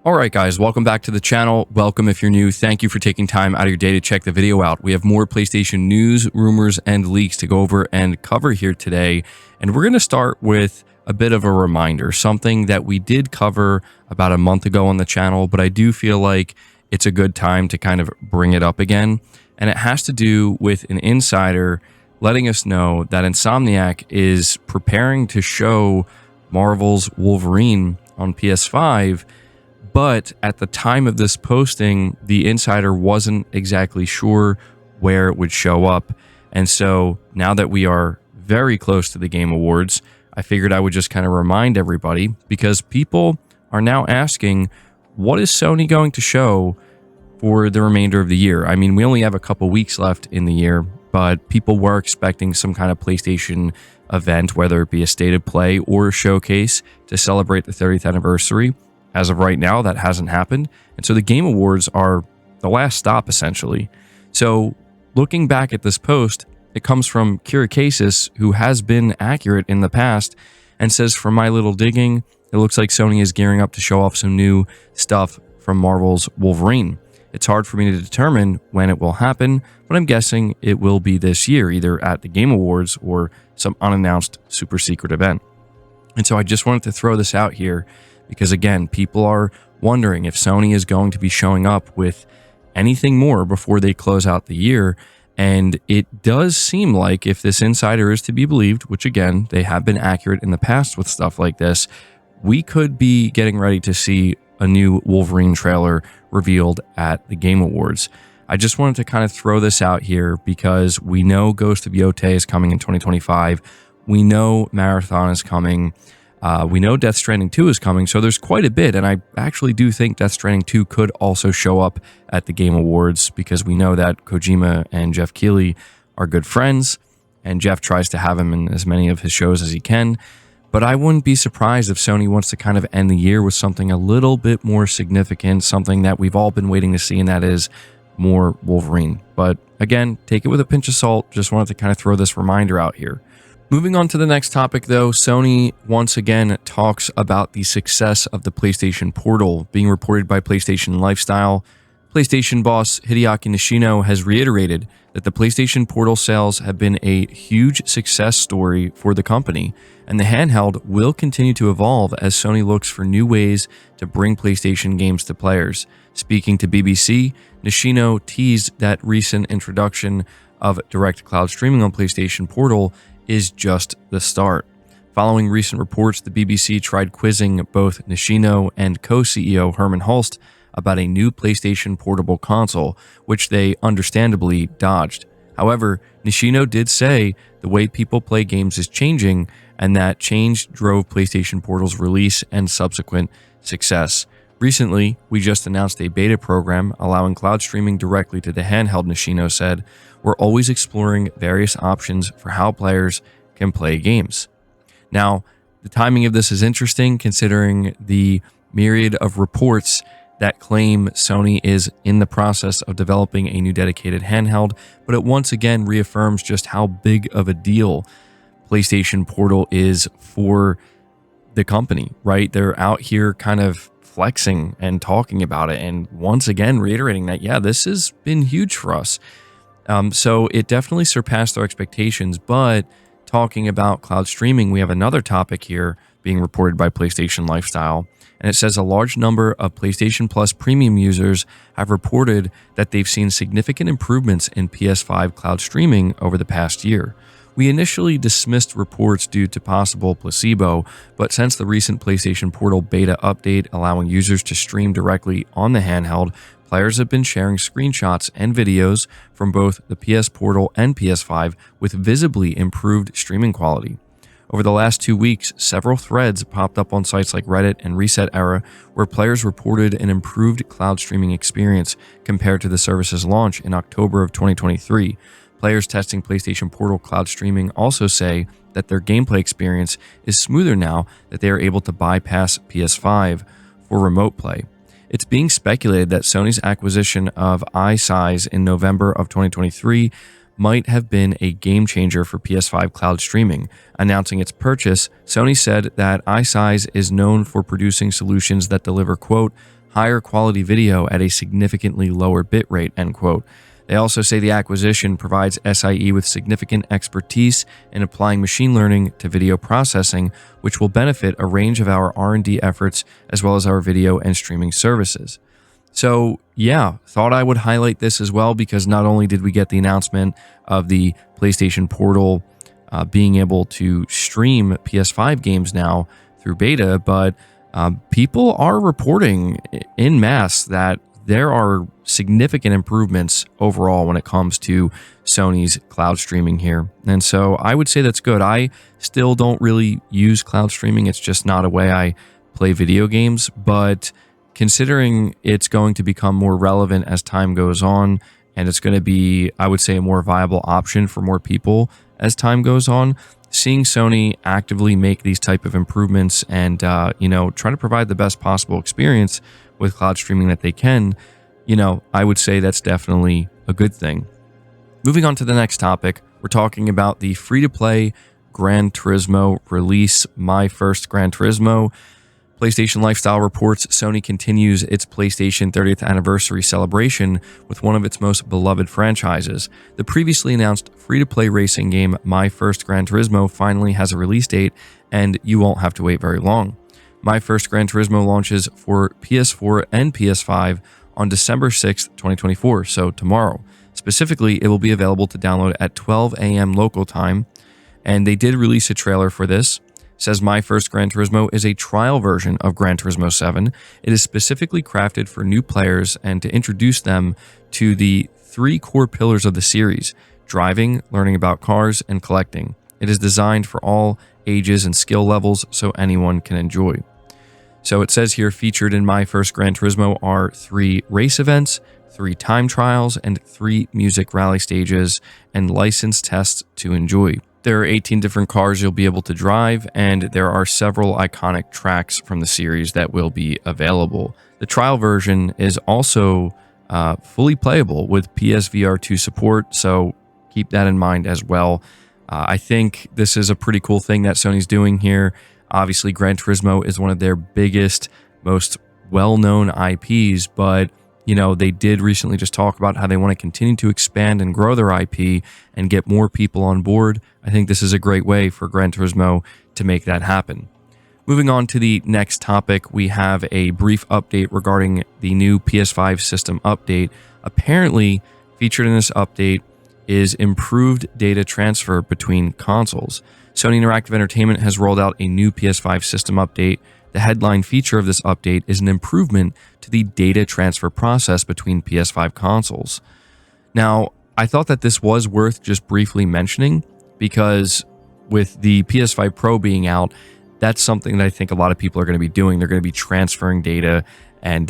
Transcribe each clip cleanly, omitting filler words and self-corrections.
Alright guys, welcome back to the channel. Welcome if you're new. Thank you for taking time out of your day to check the video out. We have more PlayStation news, rumors, and leaks to go over and cover here today. And we're going to start with a bit of a reminder, something that we did cover about a month ago on the channel, but I do feel like it's a good time to kind of bring it up again. And it has to do with an insider letting us know that Insomniac is preparing to show Marvel's Wolverine on PS5. But at the time of this posting, the insider wasn't exactly sure where it would show up. And so now that we are very close to the Game Awards, I figured I would just kind of remind everybody, because people are now asking, what is Sony going to show for the remainder of the year? I mean, we only have a couple weeks left in the year, but people were expecting some kind of PlayStation event, whether it be a state of play or a showcase to celebrate the 30th anniversary. As of right now, that hasn't happened. And so the Game Awards are the last stop, essentially. So looking back at this post, it comes from Kiracasis, who has been accurate in the past, and says, from my little digging, it looks like Sony is gearing up to show off some new stuff from Marvel's Wolverine. It's hard for me to determine when it will happen, but I'm guessing it will be this year, either at the Game Awards or some unannounced super secret event. And so I just wanted to throw this out here, because again, people are wondering if Sony is going to be showing up with anything more before they close out the year. And it does seem like, if this insider is to be believed, which again, they have been accurate in the past with stuff like this, we could be getting ready to see a new Wolverine trailer revealed at the Game Awards. I just wanted to kind of throw this out here because we know Ghost of Yotei is coming in 2025. We know Marathon is coming. We know Death Stranding 2 is coming, so there's quite a bit, and I actually do think Death Stranding 2 could also show up at the Game Awards, because we know that Kojima and Jeff Keighley are good friends, and Jeff tries to have him in as many of his shows as he can. But I wouldn't be surprised if Sony wants to kind of end the year with something a little bit more significant, something that we've all been waiting to see, and that is more Wolverine. But again, take it with a pinch of salt. Just wanted to kind of throw this reminder out here. Moving on to the next topic, though, Sony once again talks about the success of the PlayStation Portal. Being reported by PlayStation Lifestyle, PlayStation boss Hideaki Nishino has reiterated that the PlayStation Portal sales have been a huge success story for the company, and the handheld will continue to evolve as Sony looks for new ways to bring PlayStation games to players. Speaking to BBC, Nishino teased that recent introduction of direct cloud streaming on PlayStation Portal is just the start. Following recent reports, the BBC tried quizzing both Nishino and co-CEO Herman Hulst about a new PlayStation portable console, which they understandably dodged. However, Nishino did say the way people play games is changing, and that change drove PlayStation Portal's release and subsequent success. Recently, we just announced a beta program allowing cloud streaming directly to the handheld, Nishino said. We're always exploring various options for how players can play games. Now, the timing of this is interesting, considering the myriad of reports that claim Sony is in the process of developing a new dedicated handheld, but it once again reaffirms just how big of a deal PlayStation Portal is for the company, right? They're out here kind of flexing and talking about it, and once again reiterating that, yeah, this has been huge for us. So it definitely surpassed our expectations. But talking about cloud streaming, we have another topic here being reported by PlayStation Lifestyle, and it says a large number of PlayStation Plus premium users have reported that they've seen significant improvements in PS5 cloud streaming over the past year. We initially dismissed reports due to possible placebo, but since the recent PlayStation Portal beta update allowing users to stream directly on the handheld, players have been sharing screenshots and videos from both the PS Portal and PS5 with visibly improved streaming quality. Over the last 2 weeks, several threads popped up on sites like Reddit and Reset Era, where players reported an improved cloud streaming experience compared to the service's launch in October of 2023. Players testing PlayStation Portal cloud streaming also say that their gameplay experience is smoother now that they are able to bypass PS5 for remote play. It's being speculated that Sony's acquisition of iSize in November of 2023 might have been a game changer for PS5 cloud streaming. Announcing its purchase, Sony said that iSize is known for producing solutions that deliver, quote, higher quality video at a significantly lower bit rate, end quote. They also say the acquisition provides SIE with significant expertise in applying machine learning to video processing, which will benefit a range of our R&D efforts as well as our video and streaming services. So yeah, thought I would highlight this as well, because not only did we get the announcement of the PlayStation Portal being able to stream PS5 games now through beta, but people are reporting en masse that there are significant improvements overall when it comes to Sony's cloud streaming here. And so I would say that's good. I still don't really use cloud streaming. It's just not a way I play video games. But considering it's going to become more relevant as time goes on, and it's going to be, I would say, a more viable option for more people as time goes on, seeing Sony actively make these type of improvements and, try to provide the best possible experience with cloud streaming that they can, I would say that's definitely a good thing. Moving on to the next topic, we're talking about the free-to-play Gran Turismo release, My First Gran Turismo. PlayStation Lifestyle reports Sony continues its PlayStation 30th anniversary celebration with one of its most beloved franchises. The previously announced free-to-play racing game My First Gran Turismo finally has a release date, and you won't have to wait very long. My First Gran Turismo launches for PS4 and PS5 on December 6th, 2024, so tomorrow. Specifically, it will be available to download at 12 a.m. local time, and they did release a trailer for this. It says My First Gran Turismo is a trial version of Gran Turismo 7. It is specifically crafted for new players and to introduce them to the three core pillars of the series: driving, learning about cars, and collecting. It is designed for all ages and skill levels, so anyone can enjoy. So it says here, featured in My First Gran Turismo are 3 race events, 3 time trials, and 3 music rally stages and license tests to enjoy. There are 18 different cars you'll be able to drive, and there are several iconic tracks from the series that will be available. The trial version is also fully playable with PSVR2 support, so keep that in mind as well. I think this is a pretty cool thing that Sony's doing here. Obviously, Gran Turismo is one of their biggest, most well-known IPs, but they did recently just talk about how they want to continue to expand and grow their IP and get more people on board. I think this is a great way for Gran Turismo to make that happen. Moving on to the next topic, we have a brief update regarding the new PS5 system update. Apparently, featured in this update is improved data transfer between consoles. Sony Interactive Entertainment has rolled out a new PS5 system update. The headline feature of this update is an improvement to the data transfer process between PS5 consoles. Now, I thought that this was worth just briefly mentioning, because with the PS5 Pro being out, that's something that I think a lot of people are going to be doing. They're going to be transferring data, and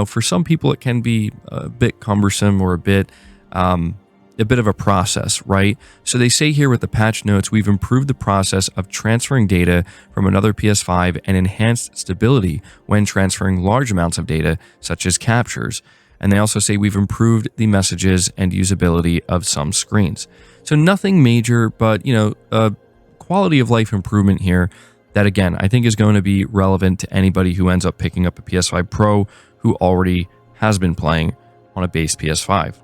for some people it can be a bit cumbersome or a bit of a process, right? So they say here with the patch notes, we've improved the process of transferring data from another PS5 and enhanced stability when transferring large amounts of data, such as captures. And they also say we've improved the messages and usability of some screens. So nothing major, but a quality of life improvement here that, again, I think is going to be relevant to anybody who ends up picking up a PS5 Pro who already has been playing on a base PS5.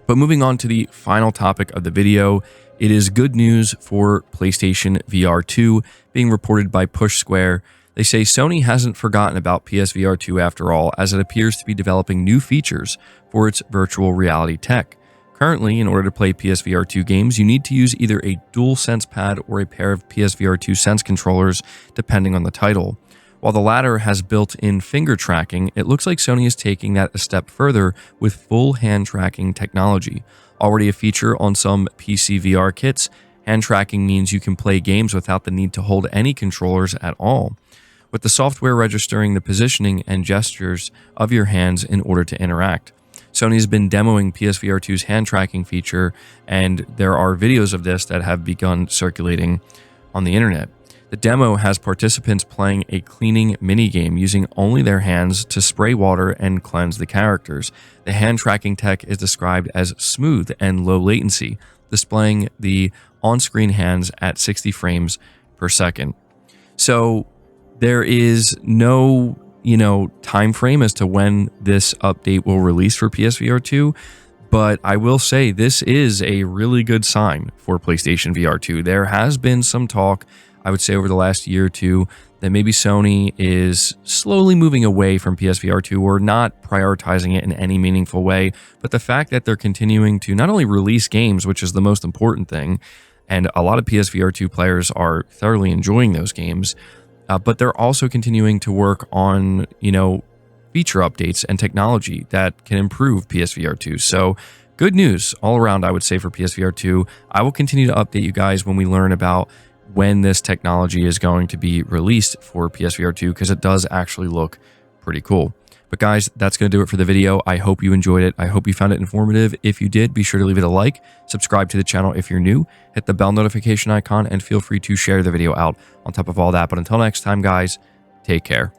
But moving on to the final topic of the video, it is good news for PlayStation VR2 being reported by Push Square. They say Sony hasn't forgotten about PSVR2 after all, as it appears to be developing new features for its virtual reality tech. Currently, in order to play PSVR2 games, you need to use either a DualSense pad or a pair of PSVR2 Sense controllers, depending on the title. While the latter has built-in finger tracking, it looks like Sony is taking that a step further with full hand tracking technology. Already a feature on some PC VR kits, hand tracking means you can play games without the need to hold any controllers at all, with the software registering the positioning and gestures of your hands in order to interact. Sony has been demoing PSVR2's hand tracking feature, and there are videos of this that have begun circulating on the internet. The demo has participants playing a cleaning minigame using only their hands to spray water and cleanse the characters. The hand tracking tech is described as smooth and low latency, displaying the on-screen hands at 60 frames per second. So there is no time frame as to when this update will release for PSVR2, but I will say this is a really good sign for PlayStation VR2. There has been some talk, I would say, over the last year or two that maybe Sony is slowly moving away from PSVR2 or not prioritizing it in any meaningful way. But the fact that they're continuing to not only release games, which is the most important thing, and a lot of PSVR2 players are thoroughly enjoying those games, but they're also continuing to work on, feature updates and technology that can improve PSVR2. So good news all around, I would say, for PSVR2. I will continue to update you guys when we learn about when this technology is going to be released for PSVR2, because it does actually look pretty cool. But guys, that's going to do it for the video. I hope you enjoyed it. I hope you found it informative. If you did, be sure to leave it a like, subscribe to the channel if you're new, hit the bell notification icon, and feel free to share the video out on top of all that. But until next time, guys, take care.